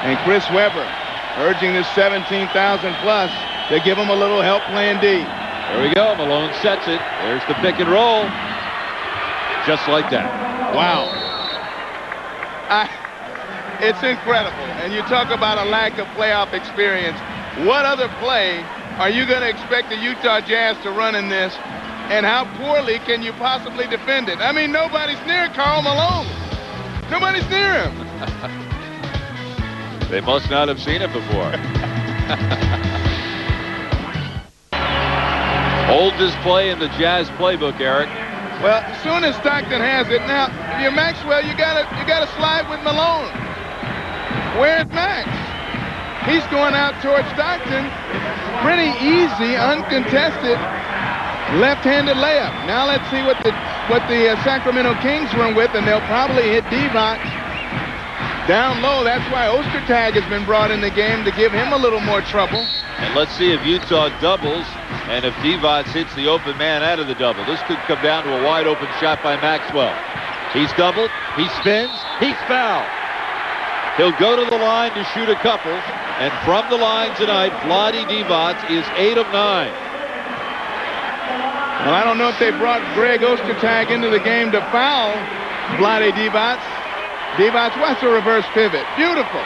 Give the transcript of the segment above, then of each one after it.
And Chris Webber urging this 17,000 plus to give him a little help playing D. There we go. Malone sets it. There's the pick and roll. Just like that. Wow. It's incredible. And you talk about a lack of playoff experience. What other play are you going to expect the Utah Jazz to run in this? And how poorly can you possibly defend it? I mean, nobody's near Karl Malone. Nobody's near him. They must not have seen it before. Oldest play in the Jazz playbook, Eric. Well, as soon as Stockton has it, now, if you're Maxwell, you gotta slide with Malone. Where's Max? He's going out towards Stockton. Pretty easy, uncontested, left-handed layup. Now let's see what the Sacramento Kings run with, and they'll probably hit Divac down low. That's why Ostertag has been brought in the game, to give him a little more trouble. And let's see if Utah doubles, and if Divac hits the open man out of the double. This could come down to a wide open shot by Maxwell. He's doubled, he spins, he's fouled. He'll go to the line to shoot a couple, and from the line tonight, Vlade Divac is 8 of 9. Well, I don't know if they brought Greg Ostertag into the game to foul Vlade Divac. Divac, watch the reverse pivot. Beautiful.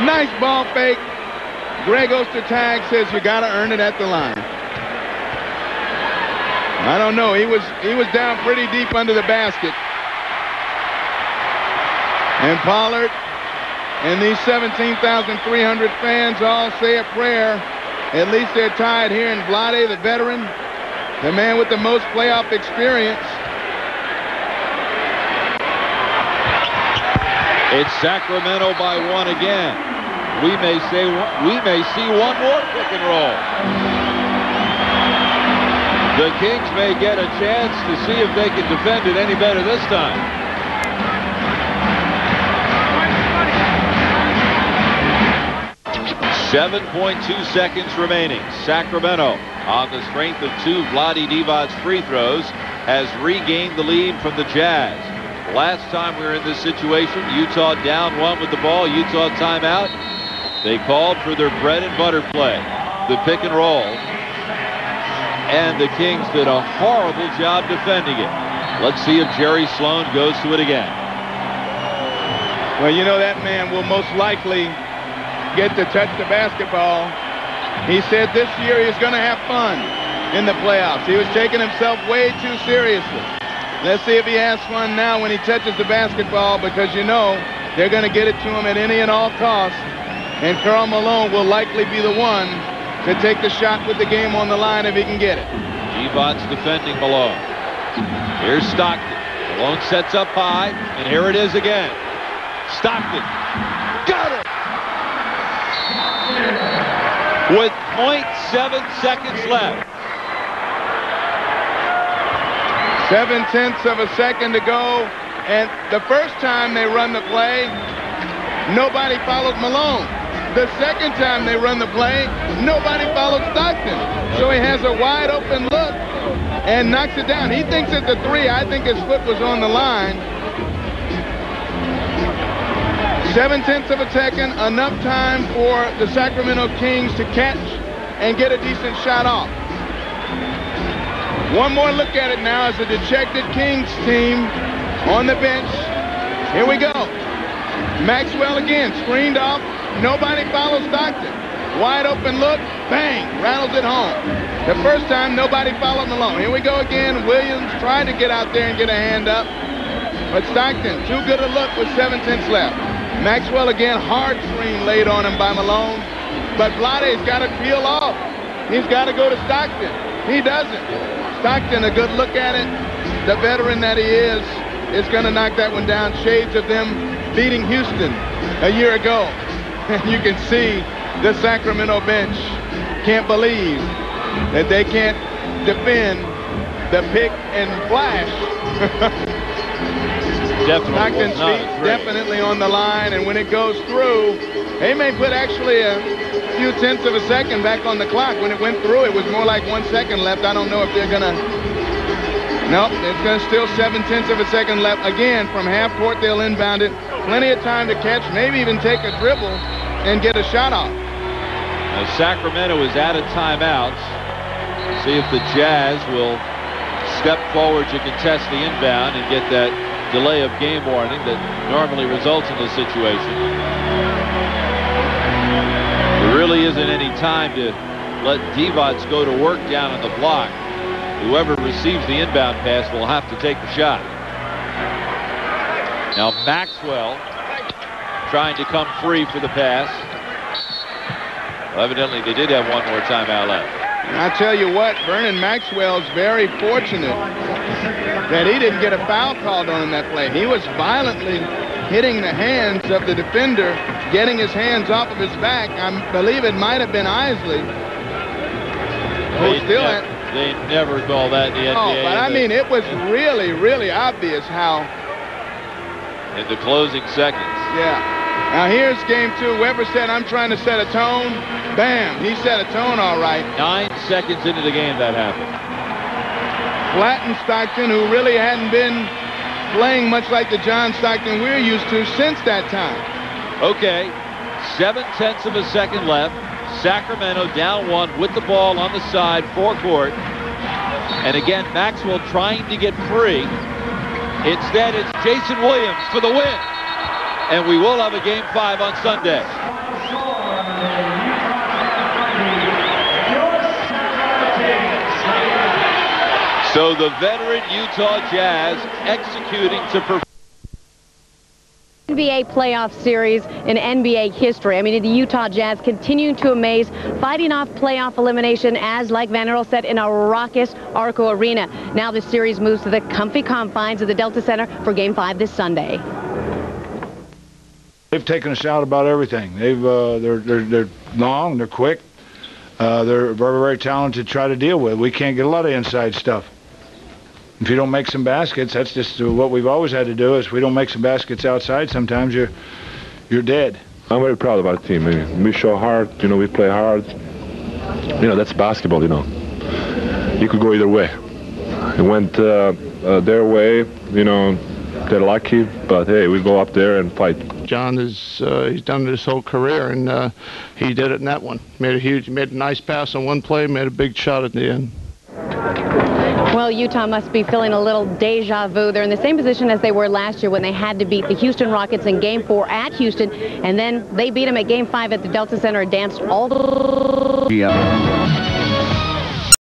Nice ball fake. Greg Ostertag says you got to earn it at the line. I don't know. He was down pretty deep under the basket. And Pollard and these 17,300 fans all say a prayer. At least they're tied here in Vlade, the veteran, the man with the most playoff experience. It's Sacramento by 1 again. We may see one more pick and roll. The Kings may get a chance to see if they can defend it any better this time. .2 seconds remaining. Sacramento, on the strength of 2 Vlade Divac free throws, has regained the lead from the Jazz. Last time we were in this situation, Utah down 1 with the ball. Utah timeout. They called for their bread and butter play, the pick and roll. And the Kings did a horrible job defending it. Let's see if Jerry Sloan goes to it again. Well, you know, that man will most likely get to touch the basketball. He said this year he's going to have fun in the playoffs. He was taking himself way too seriously. Let's see if he has fun now when he touches the basketball, because you know they're going to get it to him at any and all costs. And Karl Malone will likely be the one to take the shot with the game on the line if he can get it. Divac's defending Malone. Here's Stockton. Malone sets up high, and here it is again. Stockton. Got it! With 0.7 seconds left. 0.7 of a second to go. And the first time they run the play, nobody followed Malone. The second time they run the play, nobody followed Stockton. So he has a wide open look and knocks it down. He thinks it's a 3. I think his foot was on the line. 0.7 of a second, enough time for the Sacramento Kings to catch and get a decent shot off. One more look at it now as a dejected Kings team on the bench. Here we go. Maxwell again, screened off. Nobody follows Stockton. Wide open look, bang, rattles it home. The first time, nobody followed Malone. Here we go again. Williams tried to get out there and get a hand up. But Stockton, too good a look with 0.7 left. Maxwell again, hard screen laid on him by Malone. But Vlade's got to peel off. He's got to go to Stockton. He doesn't. Stockton, a good look at it. The veteran that he is going to knock that one down. Shades of them beating Houston a year ago. And you can see the Sacramento bench can't believe that they can't defend the pick and flash. Stockton's feet definitely on the line, and when it goes through, they may put actually a few tenths of a second back on the clock. When it went through, it was more like 1 second left. I don't know if they're gonna. Nope, it's gonna still 0.7 of a second left. Again, from half court, they'll inbound it. plenty of time to catch, maybe even take a dribble and get a shot off. Now Sacramento is out of timeouts. See if the Jazz will step forward to contest the inbound and get that delay of game warning that normally results in this situation. There really isn't any time to let Divac go to work down on the block. Whoever receives the inbound pass will have to take the shot. Now Maxwell trying to come free for the pass. Well, evidently they did have one more timeout left. I tell you what, Vernon Maxwell's very fortunate that he didn't get a foul called on that play. He was violently hitting the hands of the defender, getting his hands off of his back. I believe it might have been Isley. They never call that in the NBA. Oh, but I mean, it was really, really obvious how. In the closing seconds. Yeah. Now here's game 2. Weber said, I'm trying to set a tone. Bam, he set a tone all right. 9 seconds into the game that happened. Flattened Stockton, who really hadn't been playing much like the John Stockton we're used to since that time. Okay, 7/10 of a second left. Sacramento down 1 with the ball on the side, forecourt. And again, Maxwell trying to get free. Instead, it's Jason Williams for the win. And we will have a game 5 on Sunday. So the veteran Utah Jazz executing to perform. NBA playoff series in NBA history. I mean, the Utah Jazz continuing to amaze, fighting off playoff elimination as, like Van Earl said, in a raucous Arco Arena. Now the series moves to the comfy confines of the Delta Center for Game 5 this Sunday. They've taken us out about everything. They're long, they're quick, they're very, very talented to try to deal with. We can't get a lot of inside stuff. If you don't make some baskets, that's just what we've always had to do. Is if we don't make some baskets outside, sometimes you're dead. I'm very proud of our team. We show hard, we play hard. That's basketball, You could go either way. It went their way, they're lucky, but hey, we go up there and fight. John he's done it his whole career, and he did it in that one. Made a nice pass on one play, made a big shot at the end. Well, Utah must be feeling a little deja vu. They're in the same position as they were last year when they had to beat the Houston Rockets in Game 4 at Houston, and then they beat them at Game 5 at the Delta Center and danced all the...